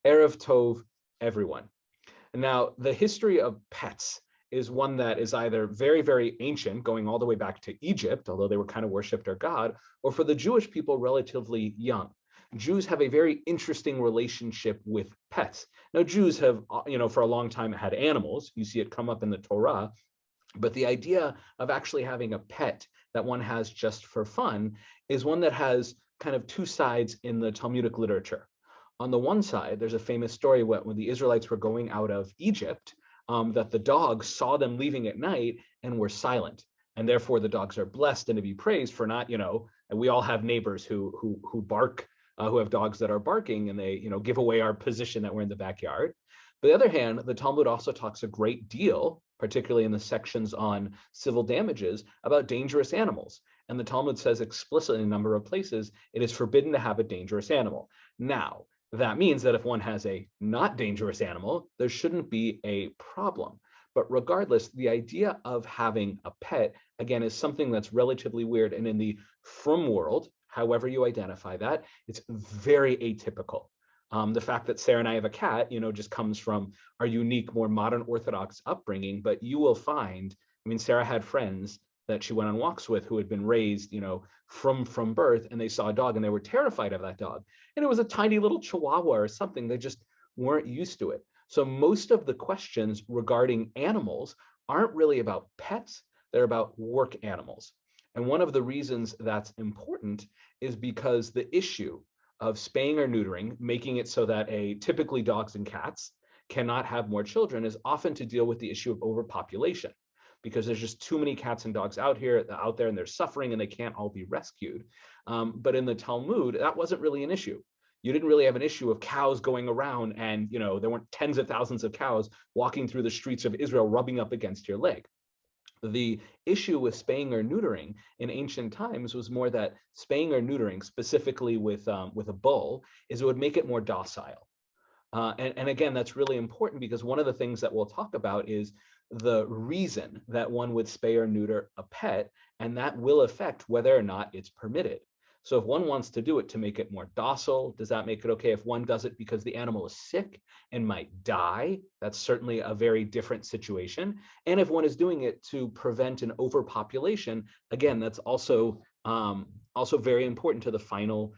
Erev Tov, everyone. Now, the history of pets is one that is either very, very ancient, going all the way back to Egypt, although they were kind of worshipped their god, or for the Jewish people, relatively young. Jews have a very interesting relationship with pets. Now, Jews have, for a long time had animals. You see it come up in the Torah, but the idea of actually having a pet that one has just for fun is one that has kind of two sides in the Talmudic literature. On the one side, there's a famous story when the Israelites were going out of Egypt, that the dogs saw them leaving at night and were silent. And therefore the dogs are blessed and to be praised for not, and we all have neighbors who bark, who have dogs that are barking, and they, give away our position that we're in the backyard. But on the other hand, the Talmud also talks a great deal, particularly in the sections on civil damages, about dangerous animals. And the Talmud says explicitly in a number of places, it is forbidden to have a dangerous animal. Now, that means that if one has a not dangerous animal, there shouldn't be a problem. But regardless, the idea of having a pet, again, is something that's relatively weird. And in the frum world, however you identify that, it's very atypical. The fact that Sarah and I have a cat, just comes from our unique, more modern Orthodox upbringing. But you will find, Sarah had friends that she went on walks with who had been raised, from birth, and they saw a dog and they were terrified of that dog. And it was a tiny little Chihuahua or something. They just weren't used to it. So most of the questions regarding animals aren't really about pets, they're about work animals. And one of the reasons that's important is because the issue of spaying or neutering, making it so that typically dogs and cats cannot have more children, is often to deal with the issue of overpopulation, because there's just too many cats and dogs out there, and they're suffering and they can't all be rescued. But in the Talmud, that wasn't really an issue. You didn't really have an issue of cows going around and, there weren't tens of thousands of cows walking through the streets of Israel rubbing up against your leg. The issue with spaying or neutering in ancient times was more that spaying or neutering, specifically with a bull, is it would make it more docile. And again, that's really important because one of the things that we'll talk about is the reason that one would spay or neuter a pet, and that will affect whether or not it's permitted. So if one wants to do it to make it more docile, does that make it okay? If one does it because the animal is sick and might die, that's certainly a very different situation. And if one is doing it to prevent an overpopulation, again, that's also very important to the final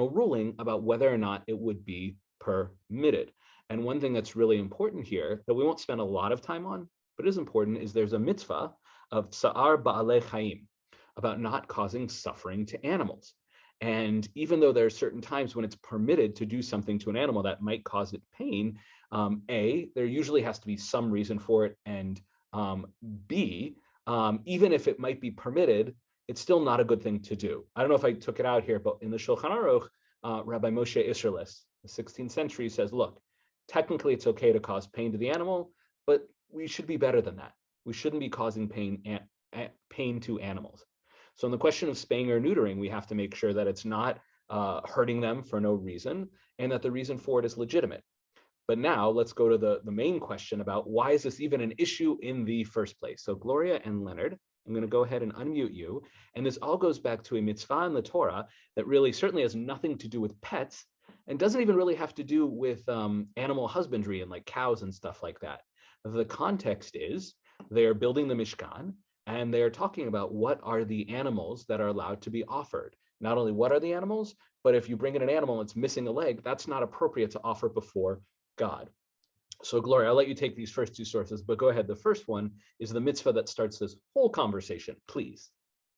ruling about whether or not it would be permitted. And one thing that's really important here that we won't spend a lot of time on, but is important, is there's a mitzvah of tsa'ar ba'alei chaim, about not causing suffering to animals. And even though there are certain times when it's permitted to do something to an animal that might cause it pain, there usually has to be some reason for it, and B, even if it might be permitted, it's still not a good thing to do. I don't know if I took it out here, but in the Shulchan Aruch, Rabbi Moshe Isserles, the 16th century, says, look, technically it's okay to cause pain to the animal, but we should be better than that. We shouldn't be causing pain to animals. So in the question of spaying or neutering, we have to make sure that it's not hurting them for no reason, and that the reason for it is legitimate. But now let's go to the main question about why is this even an issue in the first place? So Gloria and Leonard, I'm going to go ahead and unmute you. And this all goes back to a mitzvah in the Torah that really certainly has nothing to do with pets and doesn't even really have to do with animal husbandry and like cows and stuff like that. The context is they're building the Mishkan, and they're talking about what are the animals that are allowed to be offered. Not only what are the animals, but if you bring in an animal and it's missing a leg, that's not appropriate to offer before God. So Gloria, I'll let you take these first two sources, but go ahead. The first one is the mitzvah that starts this whole conversation, please.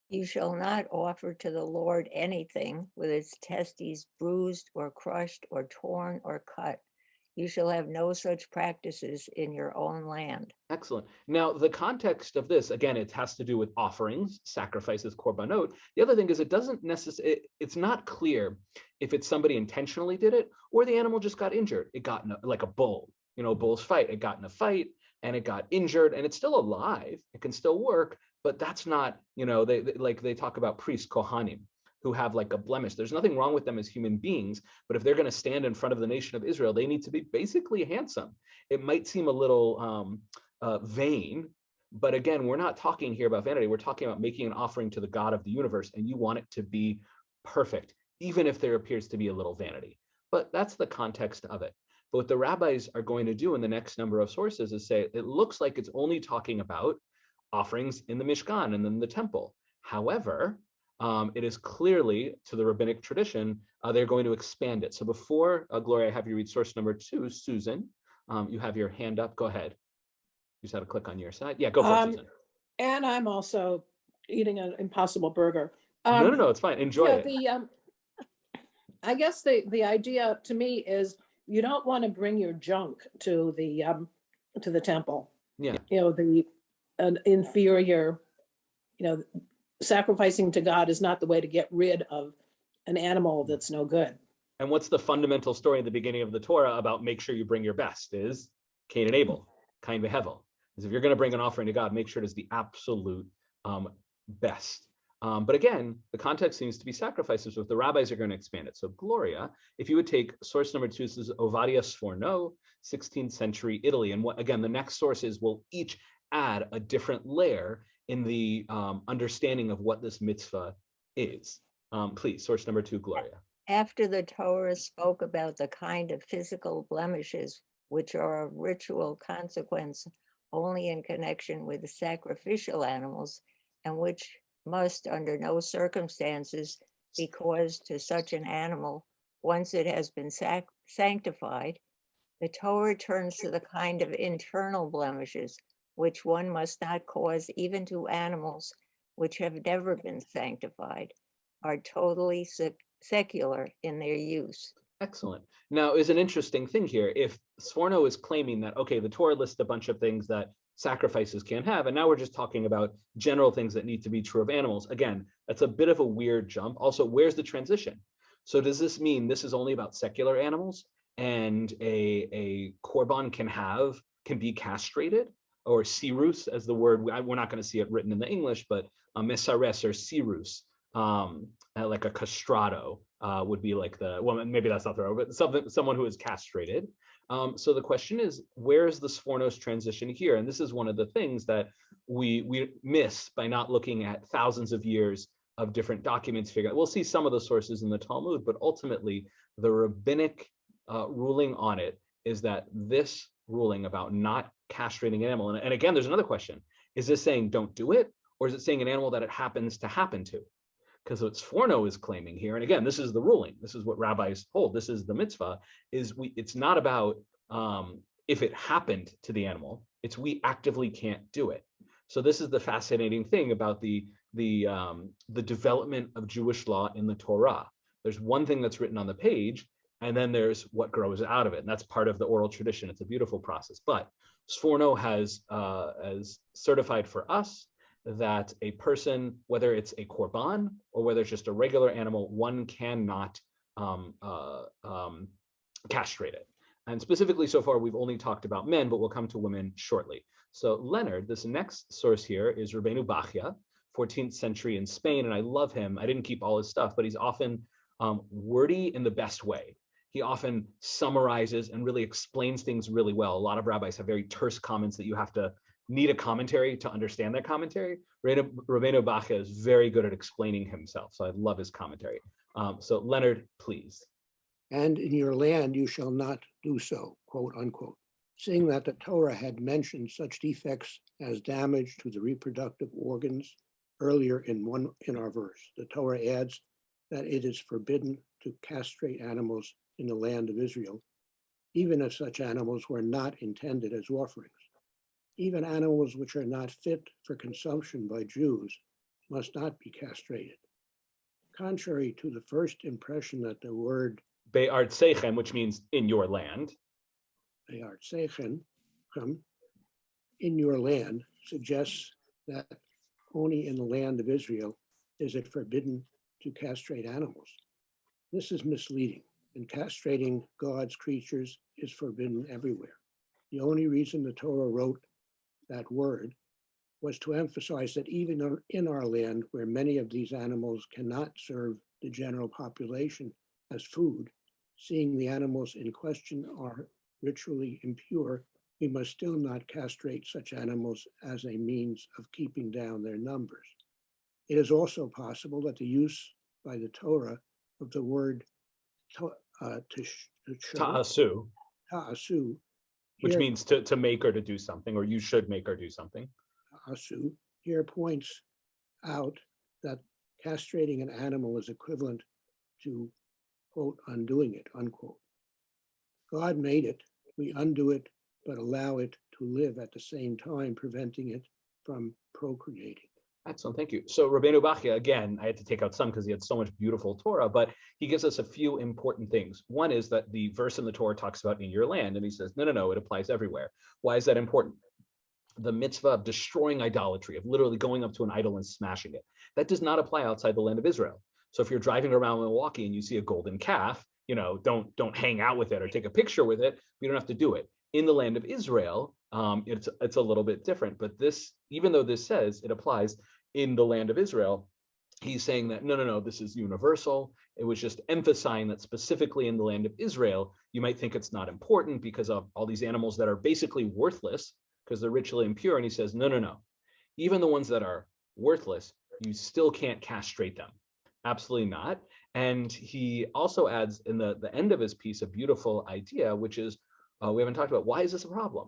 You shall not offer to the Lord anything with its testes bruised or crushed or torn or cut. You shall have no such practices in your own land. Excellent. Now, the context of this, again, it has to do with offerings, sacrifices, korbanot. The other thing is it doesn't necessarily, it's not clear if it's somebody intentionally did it or the animal just got injured. It got like a bull, a bull's fight. It got in a fight and it got injured and it's still alive. It can still work, but that's not, they talk about priests, kohanim, who have like a blemish. There's nothing wrong with them as human beings, but if they're going to stand in front of the nation of Israel, they need to be basically handsome. It might seem a little vain, but again, we're not talking here about vanity. We're talking about making an offering to the God of the universe, and you want it to be perfect, even if there appears to be a little vanity. but that's the context of it. But what the rabbis are going to do in the next number of sources is say, it looks like it's only talking about offerings in the Mishkan and then the temple. However, it is clearly, to the rabbinic tradition, they're going to expand it. So before, Gloria, I have you read source number 2, Susan, you have your hand up. Go ahead. You just have to click on your side. Yeah, go for it, Susan. And I'm also eating an Impossible Burger. No, it's fine. Enjoy Yeah, it. I guess the idea to me is you don't want to bring your junk to the temple. Yeah. You know, an inferior, you know, sacrificing to God is not the way to get rid of an animal that's no good. And what's the fundamental story in the beginning of the Torah about make sure you bring your best is Cain and Abel, Cain v'Hevel. Is if you're going to bring an offering to God, make sure it is the absolute best. But again, the context seems to be sacrifices, so if the rabbis are going to expand it. So Gloria, if you would take source number 2, this is Ovadia Sforno, 16th century Italy. And what, again, the next sources will each add a different layer in the understanding of what this mitzvah is. Please, source number 2, Gloria. After the Torah spoke about the kind of physical blemishes which are of ritual consequence only in connection with sacrificial animals, and which must under no circumstances be caused to such an animal once it has been sanctified, the Torah turns to the kind of internal blemishes which one must not cause even to animals which have never been sanctified, are totally secular in their use. Excellent. Now, is an interesting thing here. If Sforno is claiming that, okay, the Torah lists a bunch of things that sacrifices can't have, and now we're just talking about general things that need to be true of animals. Again, that's a bit of a weird jump. Also, where's the transition? So does this mean this is only about secular animals and a korban can be castrated? Or sirus, as the word, we're not going to see it written in the English, but mesares or sirus, like a castrato would be like well, maybe that's not the right, but someone who is castrated. So the question is, where is the Sforno's transition here? And this is one of the things that we miss by not looking at thousands of years of different documents. We'll see some of the sources in the Talmud, but ultimately the rabbinic ruling on it is that this ruling about not castrating an animal, and again, there's another question: is this saying don't do it, or is it saying an animal that it happens to happen to? Because what Sforno is claiming here, and again, this is the ruling, this is what rabbis hold, this is the mitzvah, is it's not about if it happened to the animal, it's we actively can't do it. So this is the fascinating thing about the development of Jewish law in the Torah. There's one thing that's written on the page, and then there's what grows out of it, and that's part of the oral tradition. It's a beautiful process. But Sforno has certified for us that a person, whether it's a korban or whether it's just a regular animal, one cannot castrate it. And specifically so far, we've only talked about men, but we'll come to women shortly. So Leonard, this next source here is Rabbeinu Bachya, 14th century in Spain, and I love him. I didn't keep all his stuff, but he's often wordy in the best way. He often summarizes and really explains things really well. A lot of rabbis have very terse comments that you have to need a commentary to understand that commentary. Rabbeinu Bachya is very good at explaining himself, so I love his commentary. So Leonard, please. And in your land you shall not do so, quote unquote. Seeing that the Torah had mentioned such defects as damage to the reproductive organs earlier in our verse, the Torah adds that it is forbidden to castrate animals in the land of Israel, even if such animals were not intended as offerings. Even animals which are not fit for consumption by Jews must not be castrated. Contrary to the first impression that the word Be'art Sechem, which means in your land. Be'art Sechem, in your land, suggests that only in the land of Israel is it forbidden to castrate animals. This is misleading, and castrating God's creatures is forbidden everywhere. The only reason the Torah wrote that word was to emphasize that even in our land, where many of these animals cannot serve the general population as food, seeing the animals in question are ritually impure, we must still not castrate such animals as a means of keeping down their numbers. It is also possible that the use by the Torah of the word to show, Ta'asu, ta'asu, which here, means to make or to do something, or you should make or do something. ta'asu, here points out that castrating an animal is equivalent to, quote, undoing it, unquote. God made it, we undo it, but allow it to live at the same time, preventing it from procreating. Excellent, thank you. So Rabbeinu Bachya, again, I had to take out some because he had so much beautiful Torah, but he gives us a few important things. One is that the verse in the Torah talks about in your land, and he says, no, it applies everywhere. Why is that important? The mitzvah of destroying idolatry, of literally going up to an idol and smashing it, that does not apply outside the land of Israel. So if you're driving around Milwaukee and you see a golden calf, don't hang out with it or take a picture with it. You don't have to do it. In the land of Israel, it's a little bit different. But this, even though this says it applies in the land of Israel, he's saying that no, this is universal. It was just emphasizing that specifically in the land of Israel, you might think it's not important because of all these animals that are basically worthless because they're ritually impure. And he says, no. Even the ones that are worthless, you still can't castrate them. Absolutely not. And he also adds in the end of his piece a beautiful idea, which is, we haven't talked about, why is this a problem?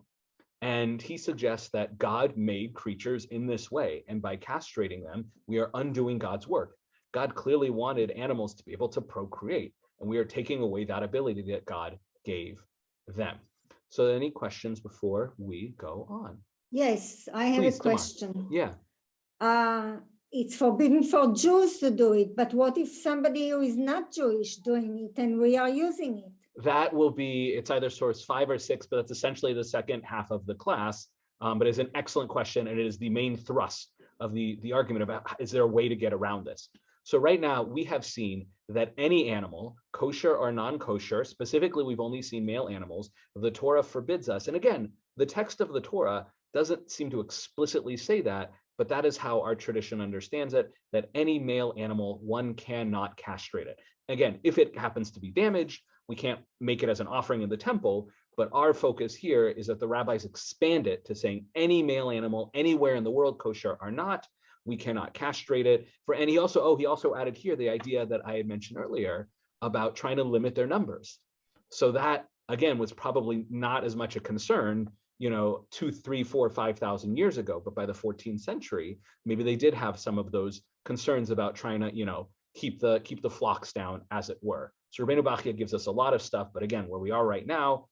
And he suggests that God made creatures in this way, and by castrating them, we are undoing God's work. God clearly wanted animals to be able to procreate, and we are taking away that ability that God gave them. So any questions before we go on? Yes, I have Please, a Tamar. question. Yeah. It's forbidden for Jews to do it, but what if somebody who is not Jewish doing it and we are using it? That will be, it's either source 5 or 6, but that's essentially the second half of the class. But it's an excellent question, and it is the main thrust of the argument about, is there a way to get around this? So right now, we have seen that any animal, kosher or non-kosher, specifically, we've only seen male animals, the Torah forbids us. And again, the text of the Torah doesn't seem to explicitly say that, but that is how our tradition understands it, that any male animal, one cannot castrate it. Again, if it happens to be damaged, we can't make it as an offering in the temple, but our focus here is that the rabbis expand it to saying any male animal anywhere in the world, kosher or not, we cannot castrate it. And he also added here the idea that I had mentioned earlier about trying to limit their numbers. So that, again, was probably not as much a concern, 2, 3, 4, 5,000 years ago, but by the 14th century, maybe they did have some of those concerns about trying to, keep the flocks down, as it were. So Rabbeinu Bachya gives us a lot of stuff, but again, where we are right now,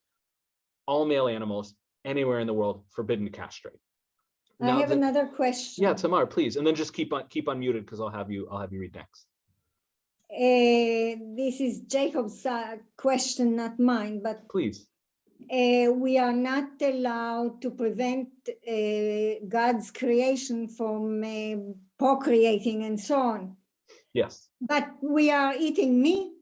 all male animals anywhere in the world forbidden to castrate. I have another question. Yeah, Tamar, please, and then just keep unmuted because I'll have you read next. This is Jacob's question, not mine, but Please. We are not allowed to prevent God's creation from procreating and so on. Yes. But we are eating meat.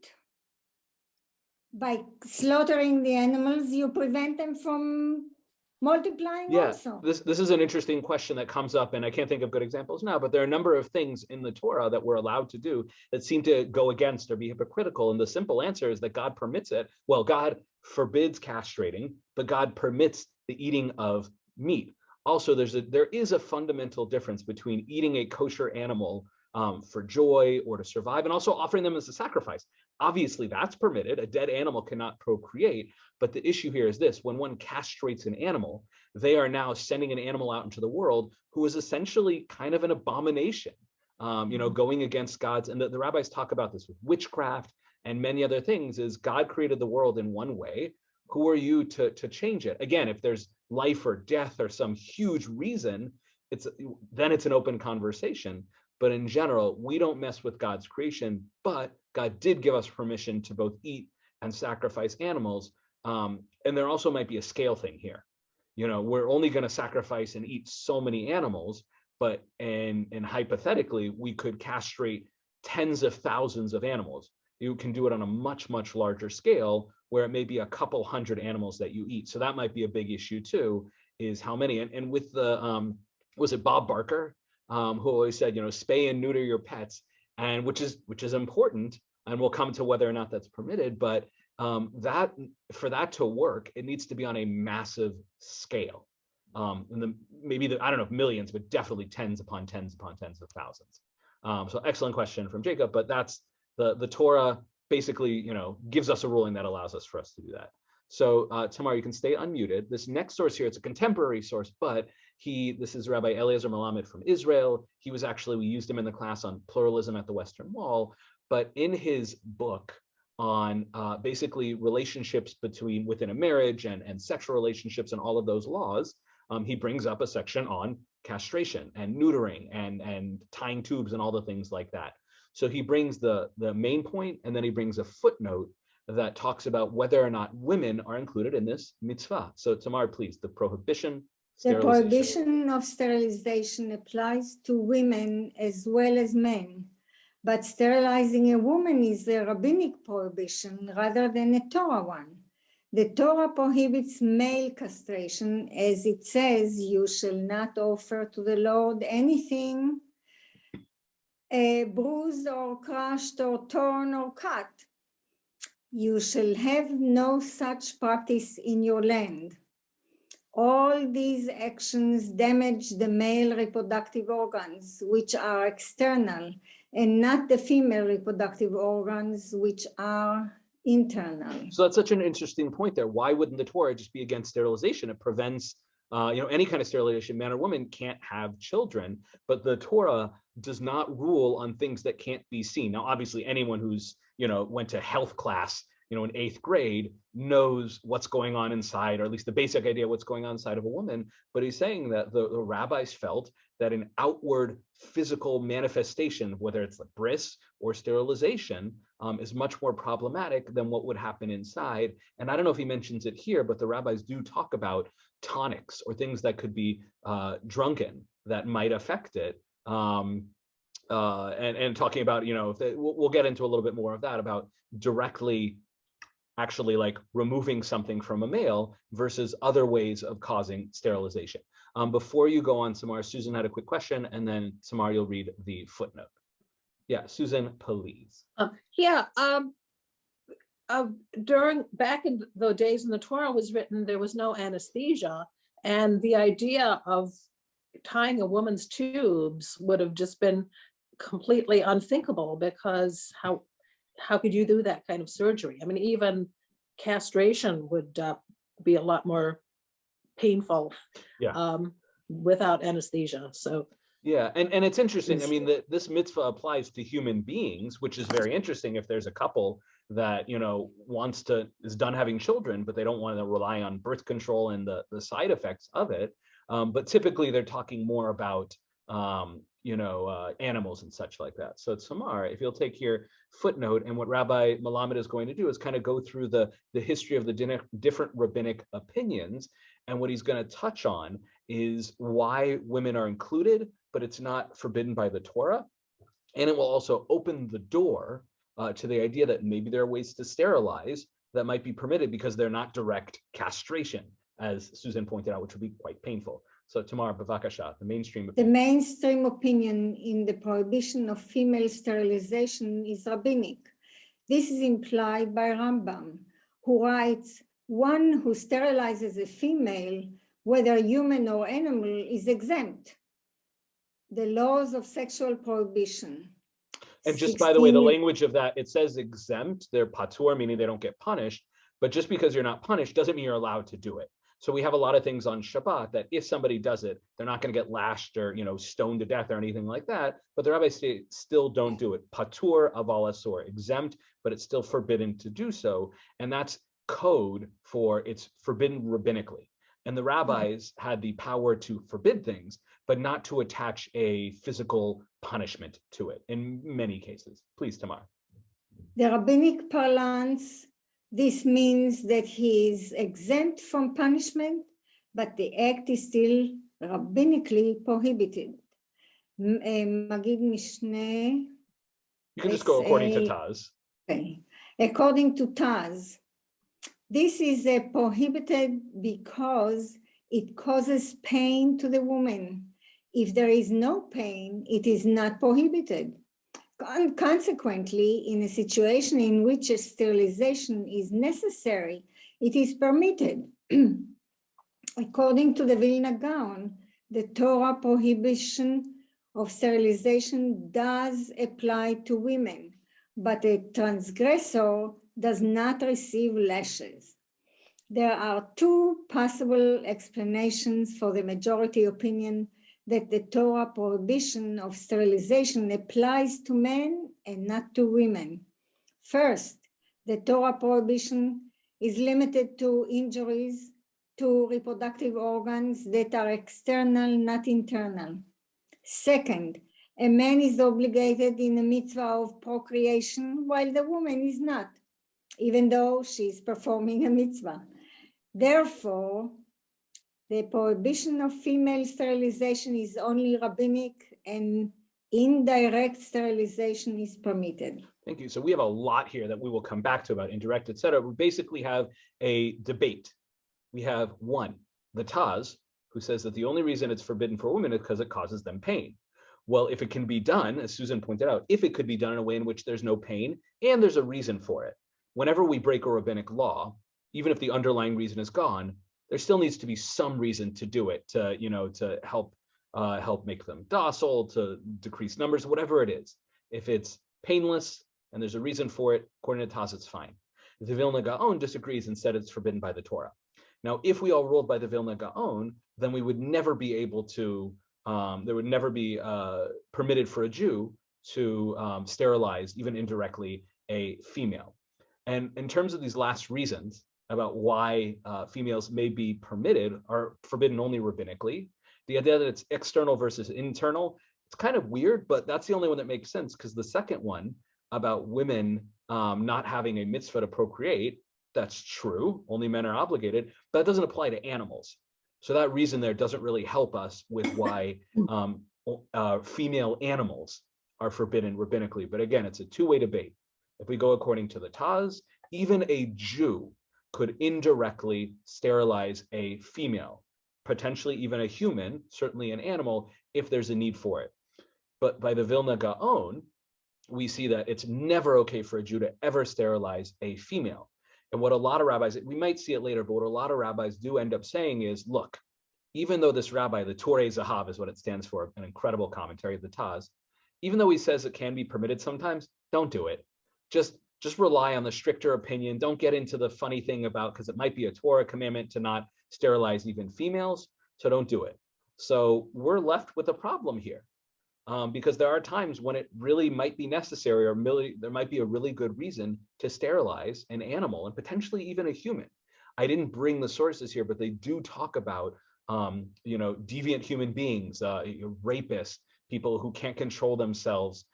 By slaughtering the animals, you prevent them from multiplying also. This is an interesting question that comes up, and I can't think of good examples now, but there are a number of things in the Torah that we're allowed to do that seem to go against or be hypocritical. And the simple answer is that God permits it. Well, God forbids castrating, but God permits the eating of meat. Also, there is a fundamental difference between eating a kosher animal for joy or to survive, and also offering them as a sacrifice. Obviously, that's permitted. A dead animal cannot procreate. But the issue here is this: when one castrates an animal, they are now sending an animal out into the world who is essentially kind of an abomination, going against God's. And the rabbis talk about this with witchcraft and many other things. Is God created the world in one way? Who are you to change it? Again, if there's life or death or some huge reason, then it's an open conversation. But in general, we don't mess with God's creation, but God did give us permission to both eat and sacrifice animals. And there also might be a scale thing here. We're only going to sacrifice and eat so many animals, but and hypothetically, we could castrate tens of thousands of animals. You can do it on a much, much larger scale where it may be a couple hundred animals that you eat. So that might be a big issue too, is how many. And with the, was it Bob Barker? Who always said, spay and neuter your pets, and which is important, and we'll come to whether or not that's permitted. But that for that to work, it needs to be on a massive scale, and maybe I don't know if millions, but definitely tens upon tens upon tens of thousands. So excellent question from Jacob, but that's the Torah basically, gives us a ruling that allows us for us to do that. So Tamar, you can stay unmuted. This next source here, it's a contemporary source, but this is Rabbi Eliezer Melamed from Israel. He was actually, we used him in the class on pluralism at the Western Wall, but in his book on basically relationships within a marriage and sexual relationships and all of those laws, he brings up a section on castration and neutering and tying tubes and all the things like that. So he brings the main point, and then he brings a footnote that talks about whether or not women are included in this mitzvah. So Tamar, please, the prohibition. The prohibition of sterilization applies to women as well as men, but sterilizing a woman is a rabbinic prohibition rather than a Torah one. The Torah prohibits male castration, as it says, "You shall not offer to the Lord anything bruised or crushed or torn or cut. You shall have no such practice in your land." All these actions damage the male reproductive organs, which are external, and not the female reproductive organs, which are internal. So that's such an interesting point there. Why wouldn't the Torah just be against sterilization? It prevents any kind of sterilization. Man or woman can't have children, but the Torah does not rule on things that can't be seen. Now, obviously, anyone who's went to health class in 8th grade knows what's going on inside, or at least the basic idea of what's going on inside of a woman. But he's saying that the rabbis felt that an outward physical manifestation, whether it's like bris or sterilization, is much more problematic than what would happen inside. And I don't know if he mentions it here, but the rabbis do talk about tonics or things that could be drunken that might affect it. And talking about, we'll get into a little bit more of that, about directly actually like removing something from a male versus other ways of causing sterilization. Before you go on, Samar, Susan had a quick question, and then Samar, you'll read the footnote. Yeah, Susan, please. Back in the days when the Torah was written, there was no anesthesia, and the idea of tying a woman's tubes would have just been completely unthinkable, because how could you do that kind of surgery? I mean, even castration would be a lot more painful without anesthesia. So yeah, and it's interesting. I mean, this mitzvah applies to human beings, which is very interesting. If there's a couple that is done having children, but they don't want to rely on birth control and the side effects of it, but typically they're talking more about animals and such like that. So Samar, if you'll take your footnote, and what Rabbi Melamed is going to do is kind of go through the history of the different rabbinic opinions, and what he's going to touch on is why women are included, but it's not forbidden by the Torah. And it will also open the door to the idea that maybe there are ways to sterilize that might be permitted because they're not direct castration, as Susan pointed out, which would be quite painful. So Tamar, bavakasha, the mainstream opinion. The mainstream opinion in the prohibition of female sterilization is rabbinic. This is implied by Rambam, who writes, "One who sterilizes a female, whether human or animal, is exempt." The laws of sexual prohibition. And just by the way, the language of that, it says exempt, they're patur, meaning they don't get punished, but just because you're not punished doesn't mean you're allowed to do it. So we have a lot of things on Shabbat that if somebody does it, they're not going to get lashed or stoned to death or anything like that. But the rabbis say still don't do it. Patur aval asur, exempt, but it's still forbidden to do so. And that's code for it's forbidden rabbinically. And the rabbis had the power to forbid things, but not to attach a physical punishment to it in many cases. Please, Tamar. The rabbinic parlance, this means that he is exempt from punishment, but the act is still rabbinically prohibited. Magid Mishneh. You can just go according to Taz. Okay. According to Taz, this is prohibited because it causes pain to the woman. If there is no pain, it is not prohibited. Consequently, in a situation in which a sterilization is necessary, it is permitted. According to the Vilna Gaon, the Torah prohibition of sterilization does apply to women, but a transgressor does not receive lashes. There are two possible explanations for the majority opinion that the Torah prohibition of sterilization applies to men and not to women. First, the Torah prohibition is limited to injuries to reproductive organs that are external, not internal. Second, a man is obligated in the mitzvah of procreation while the woman is not, even though she is performing a mitzvah. Therefore, the prohibition of female sterilization is only rabbinic, and indirect sterilization is permitted. Thank you. So we have a lot here that we will come back to about indirect, et cetera. We basically have a debate. We have one, the Taz, who says that the only reason it's forbidden for women is because it causes them pain. Well, if it can be done, as Susan pointed out, if it could be done in a way in which there's no pain and there's a reason for it, whenever we break a rabbinic law, even if the underlying reason is gone, there still needs to be some reason to do it, to, to help make them docile, to decrease numbers, whatever it is. If it's painless and there's a reason for it, according to Taz, it's fine. The Vilna Gaon disagrees and said it's forbidden by the Torah. Now, if we all ruled by the Vilna Gaon, then we would never be able to, there would never be permitted for a Jew to sterilize, even indirectly, a female. And in terms of these last reasons about why females may be permitted or forbidden only rabbinically, the idea that it's external versus internal, it's kind of weird, but that's the only one that makes sense, because the second one about women not having a mitzvah to procreate, that's true, only men are obligated, but that doesn't apply to animals. So that reason there doesn't really help us with why female animals are forbidden rabbinically. But again, it's a two-way debate. If we go according to the Taz, even a Jew could indirectly sterilize a female, potentially even a human, certainly an animal, if there's a need for it. But by the Vilna Gaon, we see that it's never okay for a Jew to ever sterilize a female. And what a lot of rabbis, we might see it later, but what a lot of rabbis do end up saying is, look, even though this rabbi, the Torah Zahav is what it stands for, an incredible commentary of the Taz, even though he says it can be permitted sometimes, don't do it. Just rely on the stricter opinion. Don't get into the funny thing about, because it might be a Torah commandment to not sterilize even females, so don't do it. So we're left with a problem here. Because there are times when it really might be necessary, or there might be a really good reason to sterilize an animal and potentially even a human. I didn't bring the sources here, but they do talk about, deviant human beings, rapists, people who can't control themselves,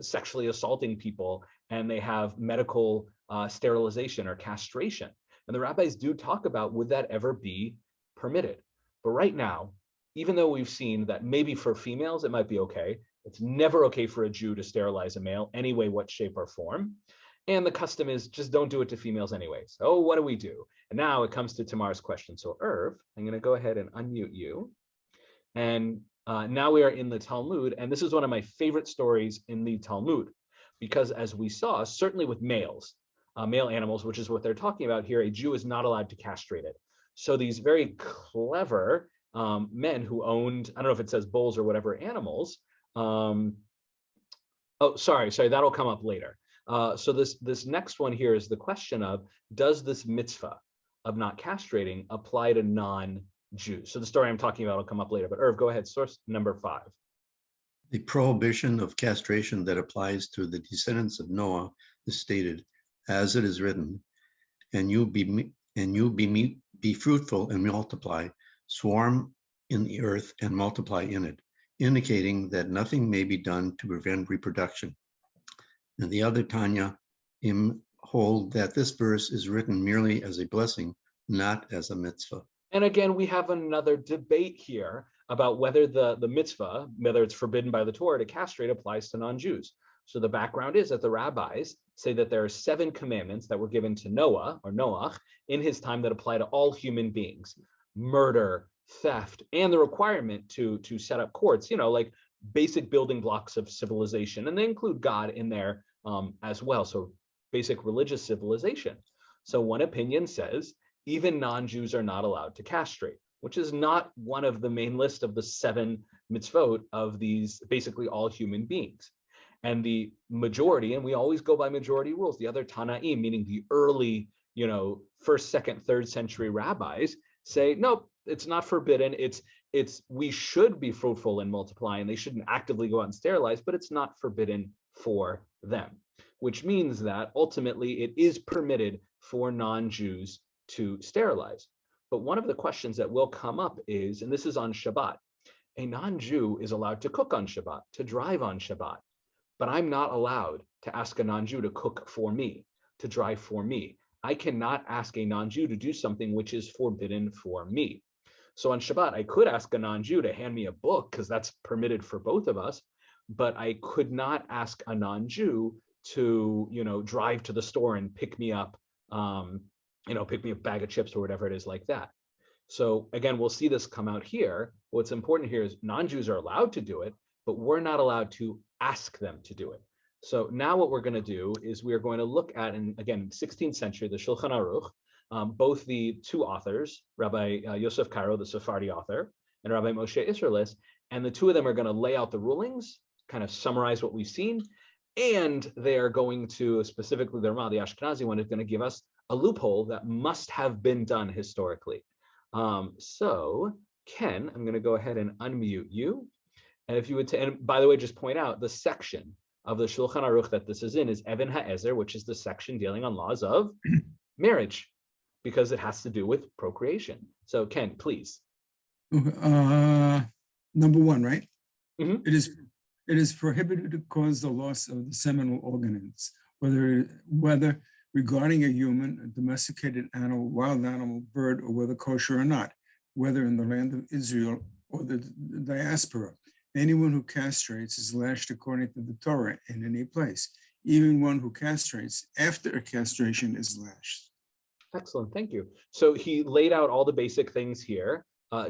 sexually assaulting people, and they have medical sterilization or castration. And the rabbis do talk about, would that ever be permitted? But right now, even though we've seen that maybe for females, it might be okay, it's never okay for a Jew to sterilize a male, anyway, what shape or form. And the custom is just don't do it to females anyway. So what do we do? And now it comes to Tamar's question. So Irv, I'm going to go ahead and unmute you. And now we are in the Talmud. And this is one of my favorite stories in the Talmud, because as we saw, certainly with males, male animals, which is what they're talking about here, a Jew is not allowed to castrate it. So these very clever men who owned, I don't know if it says bulls or whatever animals. Sorry, that'll come up later. So this next one here is the question of, does this mitzvah of not castrating apply to non-Jews? So the story I'm talking about will come up later, but Irv, go ahead, source number 5. The prohibition of castration that applies to the descendants of Noah is stated, as it is written, and you be fruitful and multiply, swarm in the earth and multiply in it, indicating that nothing may be done to prevent reproduction. And the other Tanya hold that this verse is written merely as a blessing, not as a mitzvah. And again, we have another debate here about whether the mitzvah, whether it's forbidden by the Torah to castrate, applies to non-Jews. So the background is that the rabbis say that there are 7 commandments that were given to Noah, or Noach, in his time that apply to all human beings: murder, theft, and the requirement to set up courts, like basic building blocks of civilization. And they include God in there as well. So basic religious civilization. So one opinion says even non-Jews are not allowed to castrate, which is not one of the main list of the 7 mitzvot of these basically all human beings. And the majority, and we always go by majority rules, the other Tanaim, meaning the early, first, second, third century rabbis, say, nope, it's not forbidden. It's we should be fruitful and multiply, and they shouldn't actively go out and sterilize, but it's not forbidden for them, which means that ultimately it is permitted for non-Jews to sterilize. But one of the questions that will come up is, and this is on Shabbat, a non-Jew is allowed to cook on Shabbat, to drive on Shabbat, but I'm not allowed to ask a non-Jew to cook for me, to drive for me. I cannot ask a non-Jew to do something which is forbidden for me. So on Shabbat, I could ask a non-Jew to hand me a book because that's permitted for both of us, but I could not ask a non-Jew to, drive to the store and pick me up, pick me a bag of chips or whatever it is like that. So again, we'll see this come out here. What's important here is non-Jews are allowed to do it, but we're not allowed to ask them to do it. So now what we're going to do is we're going to look at, and again, 16th century, the Shulchan Aruch, both the two authors, Rabbi Yosef Karo, the Sephardi author, and Rabbi Moshe Isserles, and the two of them are going to lay out the rulings, kind of summarize what we've seen, and they are going to, specifically the Rama, the Ashkenazi one, is going to give us a loophole that must have been done historically. So Ken, I'm going to go ahead and unmute you. And if you would, and by the way, just point out the section of the Shulchan Aruch that this is in is Even HaEzer, which is the section dealing on laws of marriage, because it has to do with procreation. So Ken, please. Number one, right? Mhm. It is prohibited to cause the loss of the seminal organs, whether regarding a human, a domesticated animal, wild animal, bird, or whether kosher or not, whether in the land of Israel or the diaspora. Anyone who castrates is lashed according to the Torah in any place. Even one who castrates after a castration is lashed. Excellent, thank you. So he laid out all the basic things here.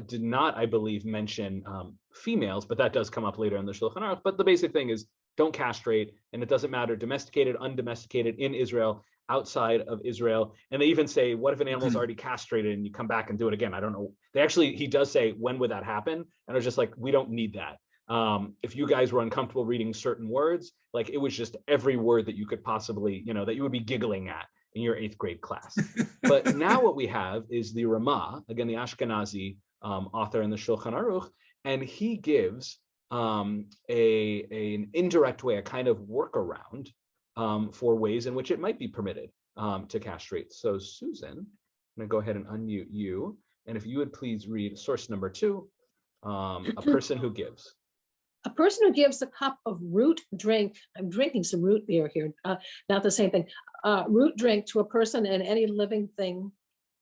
Did not, I believe, mention females, but that does come up later in the Shulchan Aruch. But the basic thing is don't castrate, and it doesn't matter domesticated, undomesticated, in Israel, outside of Israel. And they even say, what if an animal's already castrated and you come back and do it again? I don't know. He does say, when would that happen? And I was just like, we don't need that. If you guys were uncomfortable reading certain words, like it was just every word that you could possibly, that you would be giggling at in your 8th grade class. But now what we have is the Rama, again, the Ashkenazi author in the Shulchan Aruch, and he gives an indirect way, a kind of workaround for ways in which it might be permitted to castrate. So Susan, I'm gonna go ahead and unmute you. And if you would please read source number 2, a person who gives. A person who gives a cup of root drink, I'm drinking some root beer here, not the same thing, root drink to a person and any living thing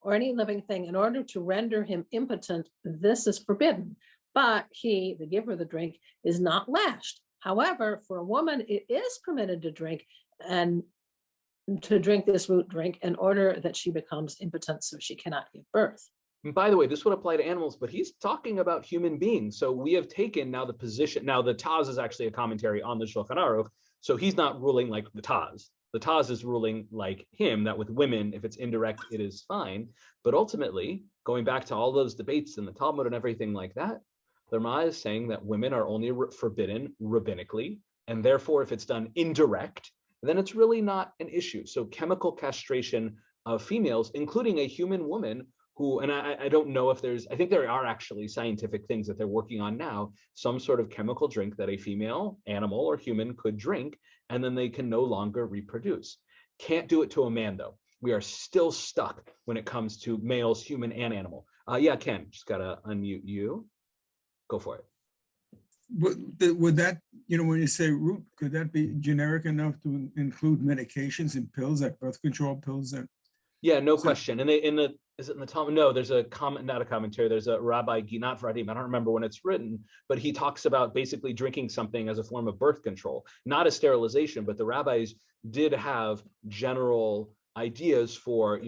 in order to render him impotent, this is forbidden. But he, the giver of the drink, is not lashed. However, for a woman, it is permitted to drink this root drink in order that she becomes impotent so she cannot give birth. And by the way, this would apply to animals, but he's talking about human beings. So we have taken now the position, now the Taz is actually a commentary on the Shulchan Aruch. So he's not ruling like the Taz. The Taz is ruling like him, that with women, if it's indirect, it is fine. But ultimately, going back to all those debates in the Talmud and everything like that, the Rama is saying that women are only forbidden rabbinically. And therefore, if it's done indirect, then it's really not an issue. So chemical castration of females, including a human woman, who, and I don't know if I think there are actually scientific things that they're working on now, some sort of chemical drink that a female animal or human could drink, and then they can no longer reproduce. Can't do it to a man though. We are still stuck when it comes to males, human and animal. Yeah, Ken, just gotta unmute you. Go for it. Would that, when you say root, could that be generic enough to include medications and pills, like birth control pills? Yeah, no question. And is it in the Talmud? No, there's a comment, not a commentary. There's a Rabbi Ginat Vradim. I don't remember when it's written, but he talks about basically drinking something as a form of birth control, not a sterilization, but the rabbis did have general ideas for,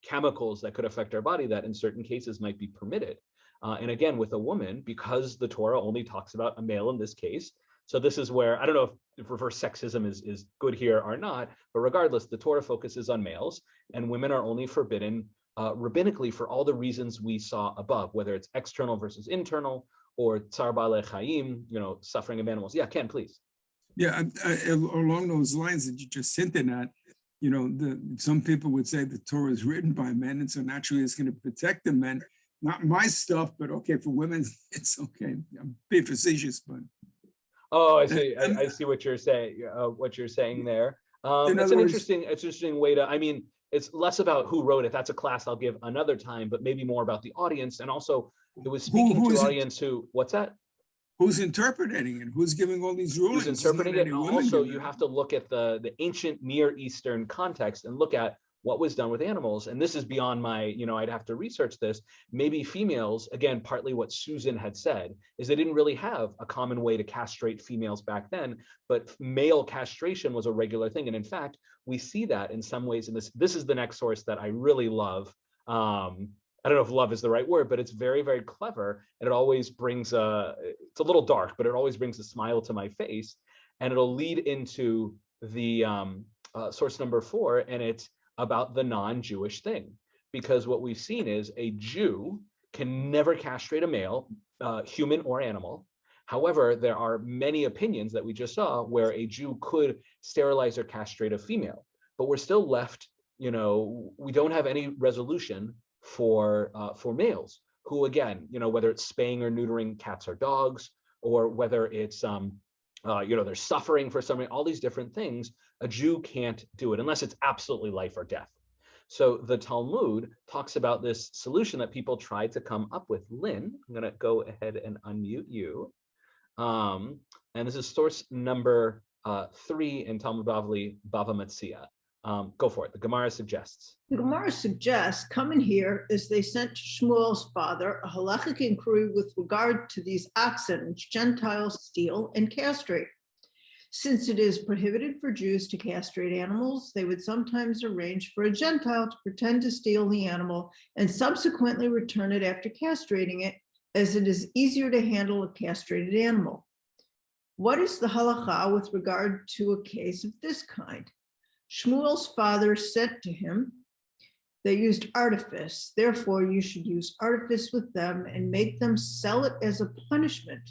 chemicals that could affect our body that in certain cases might be permitted. And again, with a woman, because the Torah only talks about a male in this case. So this is where, I don't know if reverse sexism is good here or not, but regardless, the Torah focuses on males and women are only forbidden rabbinically for all the reasons we saw above, whether it's external versus internal or tsar ba'alei chayim, suffering of animals. Yeah, Ken, please. Yeah, along those lines that you just hinted at, you know, some people would say the Torah is written by men, and so naturally it's going to protect the men. Not my stuff, but okay, for women, it's okay. I'm being facetious, but. Oh, I see. I see what you're saying. What you're saying there. It's an interesting way to. I mean, it's less about who wrote it. That's a class I'll give another time, but maybe more about the audience. And also, it was speaking to an audience who. What's that? Who's interpreting it? Who's giving all these rulings? Who's interpreting it? And also, you have to look at the ancient Near Eastern context and look at what was done with animals. And this is beyond my, you know, I'd have to research this. Maybe females, again, partly what Susan had said, is they didn't really have a common way to castrate females back then, but male castration was a regular thing. And in fact, we see that in some ways in this. This is the next source that I really love. I don't know if love is the right word, but it's very, very clever. And it always brings it's a little dark, but it always brings a smile to my face. And it'll lead into the source number 4, and it's about the non-Jewish thing. Because what we've seen is a Jew can never castrate a male, human or animal. However, there are many opinions that we just saw where a Jew could sterilize or castrate a female, but we're still left, you know, we don't have any resolution for males who, again, you know, whether it's spaying or neutering cats or dogs, or whether it's you know, they're suffering for something, all these different things, a Jew can't do it unless it's absolutely life or death. So the Talmud talks about this solution that people tried to come up with. Lynn, I'm going to go ahead and unmute you. And this is source number 3 in Talmud Bavli, Bava Metzia. Go for it. The Gemara suggests. The Gemara suggests, coming here, as they sent to Shmuel's father a halachic inquiry with regard to these oxen which Gentiles steal and castrate. Since it is prohibited for Jews to castrate animals, they would sometimes arrange for a Gentile to pretend to steal the animal and subsequently return it after castrating it, as it is easier to handle a castrated animal. What is the halacha with regard to a case of this kind? Shmuel's father said to him, they used artifice, therefore you should use artifice with them and make them sell it as a punishment.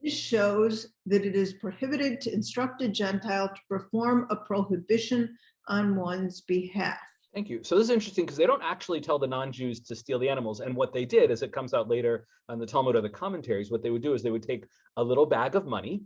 This shows that it is prohibited to instruct a Gentile to perform a prohibition on one's behalf. Thank you. So this is interesting because they don't actually tell the non-Jews to steal the animals. And what they did, as it comes out later on the Talmud or the commentaries, what they would do is they would take a little bag of money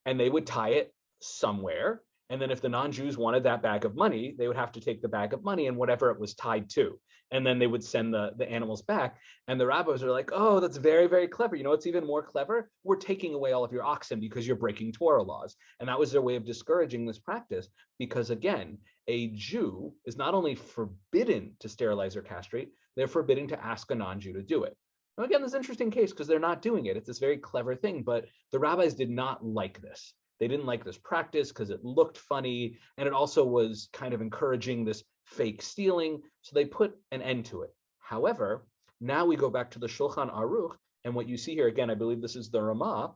and they would tie it somewhere. And then if the non-Jews wanted that bag of money, they would have to take the bag of money and whatever it was tied to. And then they would send the animals back. And the rabbis are like, oh, that's very, very clever. You know what's even more clever? We're taking away all of your oxen because you're breaking Torah laws. And that was their way of discouraging this practice. Because again, a Jew is not only forbidden to sterilize or castrate, they're forbidden to ask a non-Jew to do it. Now, again, this is an interesting case because they're not doing it. It's this very clever thing, but the rabbis did not like this. They didn't like this practice because it looked funny, and it also was kind of encouraging this fake stealing, so they put an end to it. However, now we go back to the Shulchan Aruch, and what you see here, again, I believe this is the Ramah,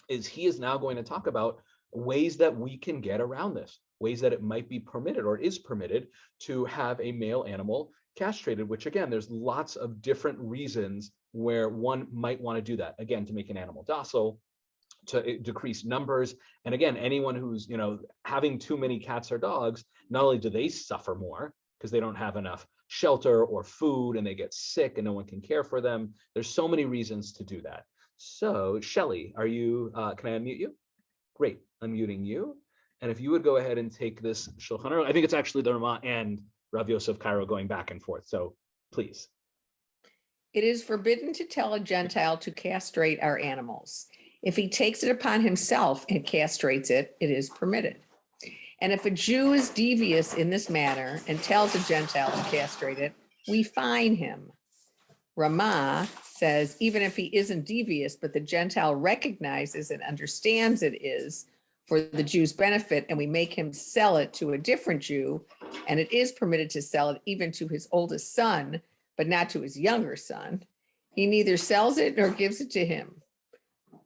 is he is now going to talk about ways that we can get around this, ways that it might be permitted or is permitted to have a male animal castrated, which again, there's lots of different reasons where one might want to do that. Again, to make an animal docile, to decrease numbers. And again, anyone who's, you know, having too many cats or dogs, not only do they suffer more because they don't have enough shelter or food and they get sick and no one can care for them. There's so many reasons to do that. So Shelley, are you, can I unmute you? Great, unmuting you. And if you would go ahead and take this Shulchan Aruch, I think it's actually the Ramah and Rav Yosef Cairo going back and forth. So please. It is forbidden to tell a Gentile to castrate our animals. If he takes it upon himself and castrates it, it is permitted. And if a Jew is devious in this matter and tells a Gentile to castrate it, we fine him. Ramah says, even if he isn't devious, but the Gentile recognizes and understands it is for the Jew's benefit, and we make him sell it to a different Jew, and it is permitted to sell it even to his oldest son, but not to his younger son, he neither sells it nor gives it to him.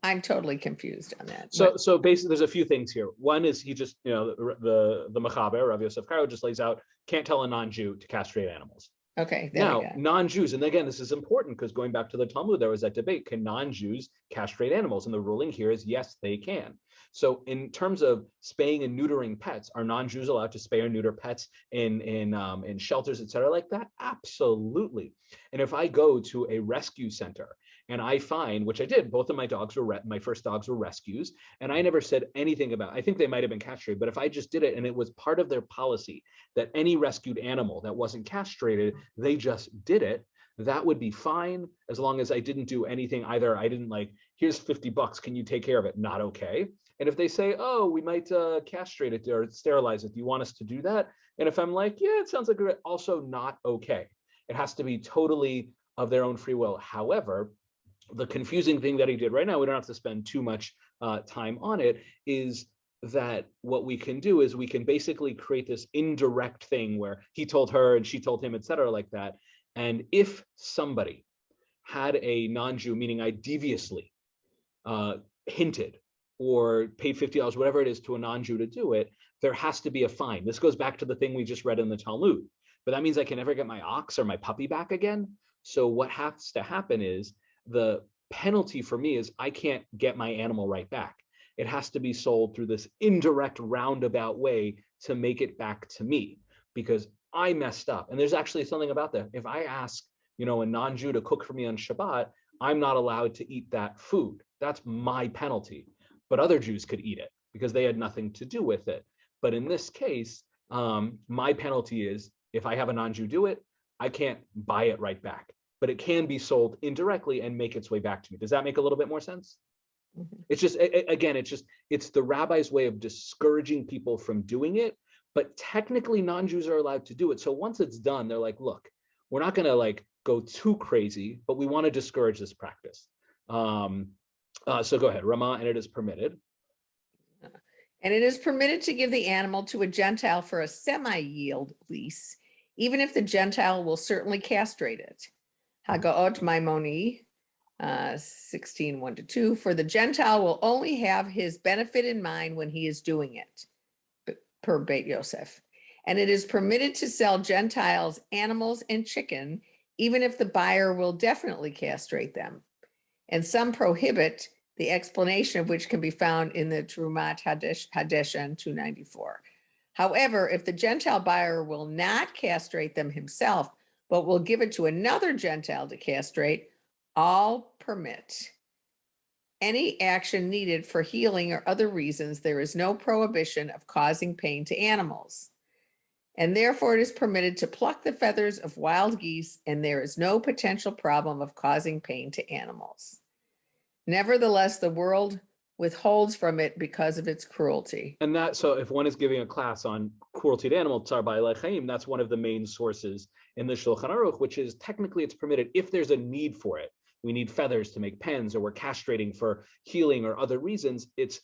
I'm totally confused on that. So basically, there's a few things here. One is he just, you know, the Mechaber, Rav Yosef Cairo, just lays out, can't tell a non-Jew to castrate animals. Okay, then I Now, got it. non-Jews, and again, this is important because going back to the Talmud, there was that debate, can non-Jews castrate animals? And the ruling here is yes, they can. So in terms of spaying and neutering pets, are non-Jews allowed to spay or neuter pets in shelters, et cetera, like that? Absolutely. And if I go to a rescue center and I find, which I did, both of my dogs were, my first dogs were rescues, and I never said anything about, I think they might have been castrated, but if I just did it and it was part of their policy that any rescued animal that wasn't castrated, they just did it, that would be fine as long as I didn't do anything. Either I didn't like, here's $50, can you take care of it? Not okay. And if they say, oh, we might castrate it or sterilize it, do you want us to do that? And if I'm like, yeah, it sounds like also not okay. It has to be totally of their own free will. However, the confusing thing that he did right now, we don't have to spend too much time on it, is that what we can do is we can basically create this indirect thing where he told her and she told him, et cetera, like that. And if somebody had a non-Jew, meaning I deviously hinted or paid $50, whatever it is, to a non-Jew to do it, there has to be a fine. This goes back to the thing we just read in the Talmud, but that means I can never get my ox or my puppy back again. So what has to happen is the penalty for me is I can't get my animal right back. It has to be sold through this indirect roundabout way to make it back to me because I messed up. And there's actually something about that. If I ask, a non-Jew to cook for me on Shabbat, I'm not allowed to eat that food. That's my penalty. But other Jews could eat it because they had nothing to do with it. But in this case, my penalty is if I have a non-Jew do it, I can't buy it right back, but it can be sold indirectly and make its way back to me. Does that make a little bit more sense? Mhm. It's just, again, it's the rabbi's way of discouraging people from doing it, but technically non-Jews are allowed to do it. So once it's done, they're like, look, we're not going to like go too crazy, but we want to discourage this practice. So go ahead, Rama, and it is permitted. And it is permitted to give the animal to a Gentile for a semi-yield lease, even if the Gentile will certainly castrate it. Hagaot Maimoni, 16, 1-2, for the Gentile will only have his benefit in mind when he is doing it, per Beit Yosef. And it is permitted to sell Gentiles animals and chicken, even if the buyer will definitely castrate them. And some prohibit, the explanation of which can be found in the Trumat Hadeshen 294. However, if the Gentile buyer will not castrate them himself, but will give it to another Gentile to castrate, all permit. Any action needed for healing or other reasons, there is no prohibition of causing pain to animals. And therefore it is permitted to pluck the feathers of wild geese, and there is no potential problem of causing pain to animals. Nevertheless, the world withholds from it because of its cruelty. And that, so if one is giving a class on cruelty to animals, Tsar Ba'alei Chaim, that's one of the main sources in the Shulchan Aruch, which is technically it's permitted if there's a need for it. We need feathers to make pens, or we're castrating for healing or other reasons, it's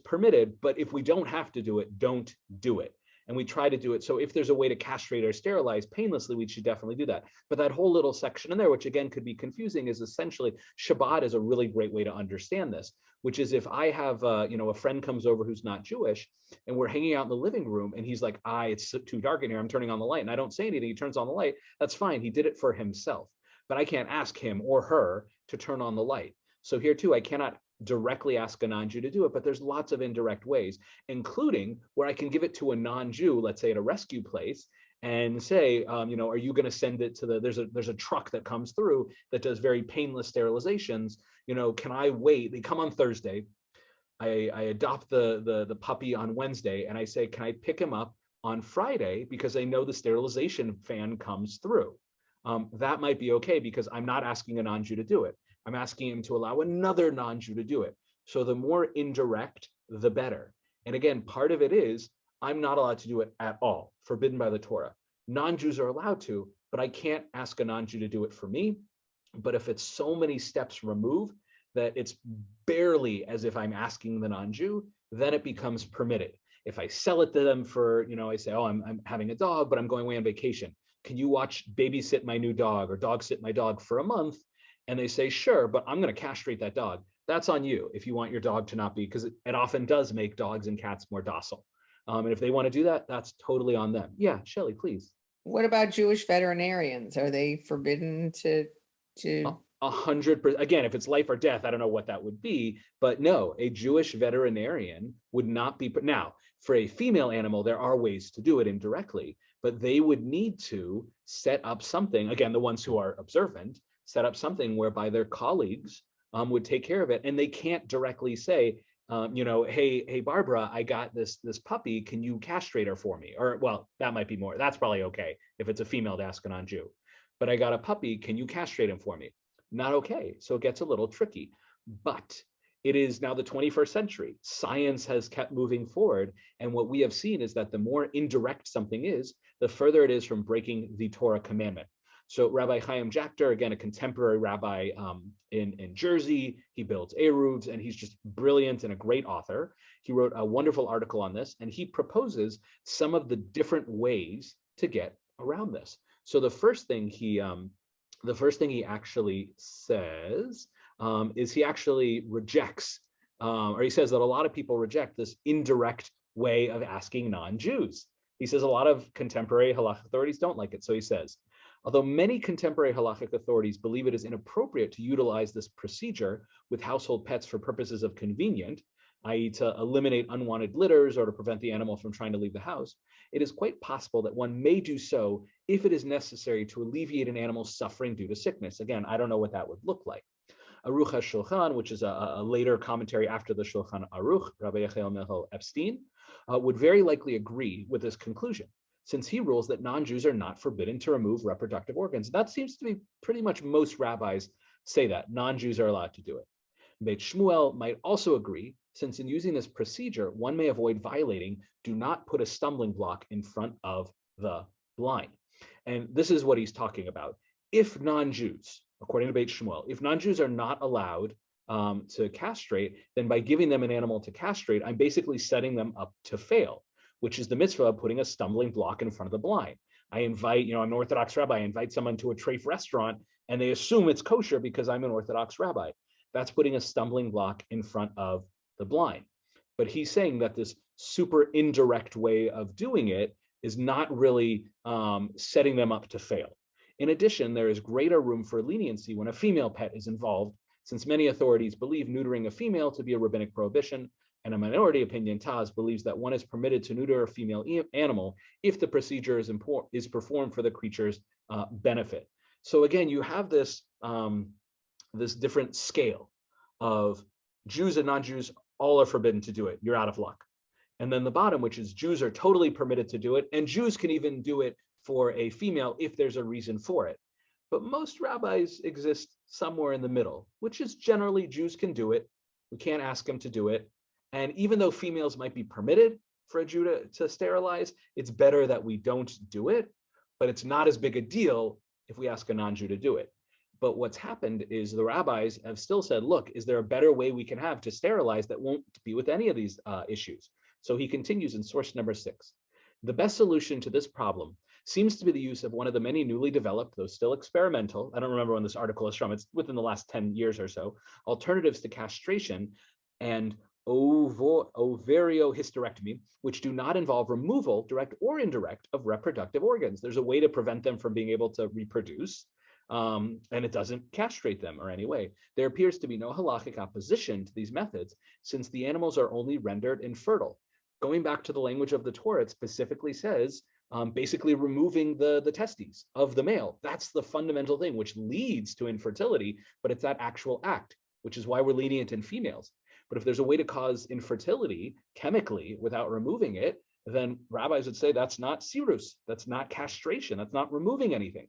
permitted. But if we don't have to do it, don't do it. And we try to do it. So if there's a way to castrate or sterilize painlessly, we should definitely do that. But that whole little section in there, which again could be confusing, is essentially Shabbat is a really great way to understand this, which is if I have, a friend comes over who's not Jewish and we're hanging out in the living room and he's like, it's too dark in here, I'm turning on the light, and I don't say anything, he turns on the light, that's fine. He did it for himself, but I can't ask him or her to turn on the light. So here too, I cannot directly ask a non-Jew to do it, but there's lots of indirect ways, including where I can give it to a non-Jew, let's say at a rescue place, and say, are you going to send it to there's a truck that comes through that does very painless sterilizations, can I wait? They come on Thursday, I adopt the puppy on Wednesday, and I say, can I pick him up on Friday because I know the sterilization fan comes through? That might be okay because I'm not asking a non-Jew to do it. I'm asking him to allow another non-Jew to do it. So the more indirect, the better. And again, part of it is I'm not allowed to do it at all, forbidden by the Torah. Non-Jews are allowed to, but I can't ask a non-Jew to do it for me. But if it's so many steps removed that it's barely as if I'm asking the non-Jew, then it becomes permitted. If I sell it to them for, I say, I'm having a dog, but I'm going away on vacation. Can you babysit my new dog or dog sit my dog for a month? And they say, sure, but I'm going to castrate that dog. That's on you if you want your dog to not be, because it often does make dogs and cats more docile. And if they want to do that, that's totally on them. Yeah, Shelley, please. What about Jewish veterinarians? Are they forbidden to? 100%. Again, if it's life or death, I don't know what that would be, but no, a Jewish veterinarian would not be. Now, for a female animal, there are ways to do it indirectly, but they would need to set up something. Again, the ones who are observant set up something whereby their colleagues would take care of it, and they can't directly say, hey, Barbara, I got this puppy. Can you castrate her for me? Or, well, that might be more. That's probably okay if it's a female to ask a non-Jew. But I got a puppy. Can you castrate him for me? Not okay. So it gets a little tricky. But it is now the 21st century. Science has kept moving forward. And what we have seen is that the more indirect something is, the further it is from breaking the Torah commandment. So Rabbi Chaim Jachter, again, a contemporary rabbi in Jersey, he builds Eruvs, and he's just brilliant and a great author. He wrote a wonderful article on this, and he proposes some of the different ways to get around this. So the first thing he actually says is he actually rejects, or he says that a lot of people reject this indirect way of asking non-Jews. He says a lot of contemporary halachic authorities don't like it. So he says, although many contemporary halachic authorities believe it is inappropriate to utilize this procedure with household pets for purposes of convenient, i.e. to eliminate unwanted litters or to prevent the animal from trying to leave the house, it is quite possible that one may do so if it is necessary to alleviate an animal's suffering due to sickness. Again, I don't know what that would look like. Aruch HaShulchan, which is a later commentary after the Shulchan Aruch, Rabbi Yechiel Mehel Epstein, would very likely agree with this conclusion, since he rules that non-Jews are not forbidden to remove reproductive organs. That seems to be pretty much most rabbis say that. Non-Jews are allowed to do it. Beit Shmuel might also agree, since in using this procedure, one may avoid violating, do not put a stumbling block in front of the blind. And this is what he's talking about. If non-Jews, according to Beit Shmuel, if non-Jews are not allowed to castrate, then by giving them an animal to castrate, I'm basically setting them up to fail, which is the mitzvah of putting a stumbling block in front of the blind. I invite, I'm an Orthodox rabbi, I invite someone to a treif restaurant and they assume it's kosher because I'm an Orthodox rabbi. That's putting a stumbling block in front of the blind. But he's saying that this super indirect way of doing it is not really setting them up to fail. In addition, there is greater room for leniency when a female pet is involved, since many authorities believe neutering a female to be a rabbinic prohibition, and a minority opinion, Taz, believes that one is permitted to neuter a female animal if the procedure is performed for the creature's benefit. So again, you have this, this different scale of Jews and non-Jews all are forbidden to do it. You're out of luck. And then the bottom, which is Jews are totally permitted to do it, and Jews can even do it for a female if there's a reason for it. But most rabbis exist somewhere in the middle, which is generally Jews can do it. We can't ask them to do it. And even though females might be permitted for a Jew to sterilize, it's better that we don't do it, but it's not as big a deal if we ask a non-Jew to do it. But what's happened is the rabbis have still said, look, is there a better way we can have to sterilize that won't be with any of these issues? So he continues in source number 6. The best solution to this problem seems to be the use of one of the many newly developed, though still experimental, I don't remember when this article is from, it's within the last 10 years or so, alternatives to castration and ovariohysterectomy, which do not involve removal, direct or indirect, of reproductive organs. There's a way to prevent them from being able to reproduce, and it doesn't castrate them or any way. There appears to be no halachic opposition to these methods, since the animals are only rendered infertile. Going back to the language of the Torah, it specifically says, basically removing the testes of the male. That's the fundamental thing, which leads to infertility, but it's that actual act, which is why we're lenient in females. But if there's a way to cause infertility chemically without removing it, then rabbis would say that's not sirus, that's not castration, that's not removing anything.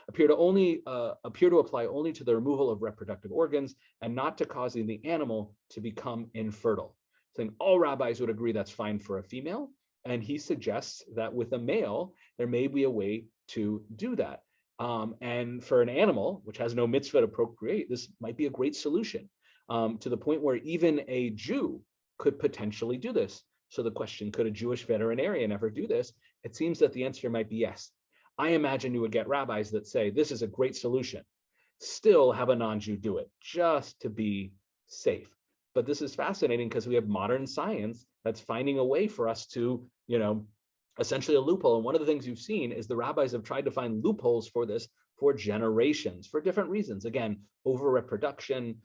Appear to apply only to the removal of reproductive organs and not to causing the animal to become infertile. Saying all rabbis would agree that's fine for a female, and he suggests that with a male, there may be a way to do that. And for an animal, which has no mitzvah to procreate, this might be a great solution, to the point where even a Jew could potentially do this. So the question, could a Jewish veterinarian ever do this? It seems that the answer might be yes. I imagine you would get rabbis that say, this is a great solution. Still have a non-Jew do it, just to be safe. But this is fascinating because we have modern science that's finding a way for us to, essentially a loophole. And one of the things you've seen is the rabbis have tried to find loopholes for this for generations for different reasons. Again, over-reproduction,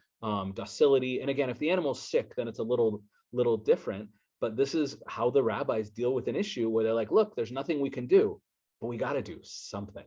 docility. And again, if the animal's sick, then it's a little different. But this is how the rabbis deal with an issue where they're like, look, there's nothing we can do, but we got to do something.